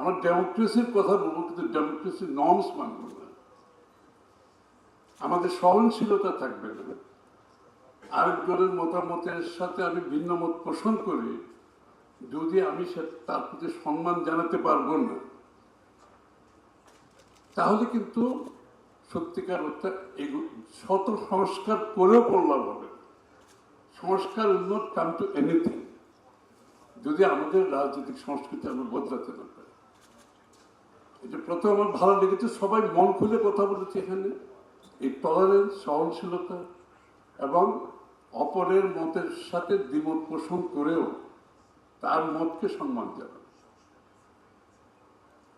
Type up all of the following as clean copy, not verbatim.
আমার ডেমোক্রেসির কথা বলবো, কিন্তু ডেমোক্রেসির নর্মস মানব না। আমাদের সহনশীলতা থাকবে না। আরেকজনের মতামতের সাথে আমি ভিন্ন মত পোষণ করি, যদি আমি তার প্রতি সম্মান জানাতে পারবো না, তাহলে কিন্তু সত্যিকার অর্থে শত সংস্কার করেও করলাম হবে। সংস্কার will not come to anything যদি আমাদের রাজনৈতিক সংস্কৃতি আমরা বদলাতে না পারি। এটা প্রথম আমার ভালো লেগেছে, সবাই মন খুলে কথা বলেছে এখানে। এই টলারেন্স, সহনশীলতা এবং অপরের মতের সাথে দ্বিমত পোষণ করেও তার মতকে সম্মান জানানো।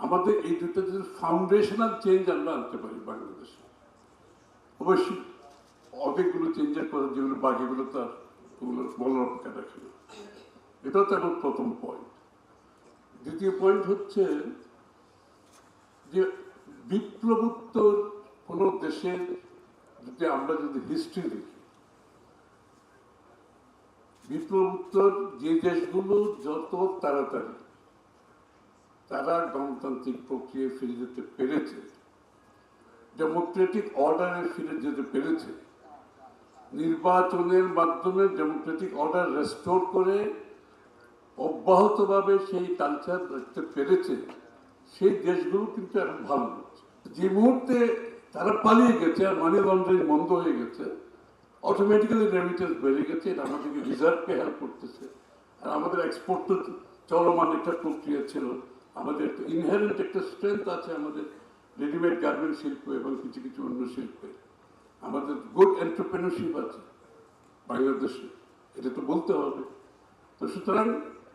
আমাদের এই দুটো যদি ফাউন্ডেশনাল চেঞ্জ আমরা আনতে পারি বাংলাদেশে, অবশ্যই অনেকগুলো চেঞ্জের কথা, যেগুলো বাকিগুলো তার বলার অপেক্ষা রাখে না। এটাও তো আমার প্রথম পয়েন্ট। দ্বিতীয় পয়েন্ট হচ্ছে যে বিপ্লবোত্তর কোনো দেশের যদি আমরা যদি হিস্ট্রি দেখি, বিপ্লবোত্তর যে দেশগুলো যত তাড়াতাড়ি তারা গণতান্ত্রিক প্রক্রিয়ায় ফিরে যেতে পেরেছে, ডেমোক্রেটিক অর্ডারে ফিরে যেতে পেরেছে, নির্বাচনের মাধ্যমে ডেমোক্রেটিক অর্ডার রেস্টোর করে অব্যাহতভাবে সেই কালচার রাখতে পেরেছে, সেই দেশগুলো কিন্তু এখন ভালো হচ্ছে। যে মুহূর্তে তারা পালিয়ে গেছে আর মানি লন্ডারিং বন্ধ হয়ে গেছে, অটোমেটিক্যালি রেমিটেন্স বেড়ে গেছে। এটা আমাদেরকে রিজার্ভকে হেল্প করতেছে। আর আমাদের এক্সপোর্ট তো চলমান একটা প্রক্রিয়া ছিল। আমাদের ইনহেরেন্ট একটা স্ট্রেংথ আছে আমাদের রেডিমেড গার্মেন্ট শিল্প এবং কিছু কিছু অন্য শিল্পে। আমাদের গুড এন্টারপ্রেনারশিপ আছে বাংলাদেশে, এটা তো বলতে হবে। তো সুতরাং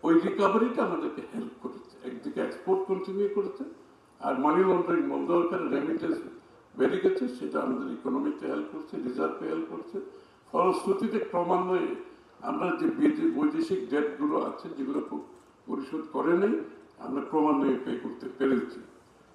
ওই রিকভারিটা আমাদেরকে হেল্প করেছে। একদিকে এক্সপোর্ট কন্টিনিউ করেছে, আর মানি লন্ডারিং বন্ধ হওয়ার কারণে রেমিটেন্স বেড়ে গেছে, সেটা আমাদের ইকোনমিতে হেল্প করছে, রিজার্ভে হেল্প করছে। ফলশ্রুতিতে ক্রমান্বয়ে আমরা যে বৈদেশিক ডেটগুলো আছে, যেগুলো পরিশোধ করে নেই, আমরা ক্রমান্বয়ে পে করতে পেরেছি।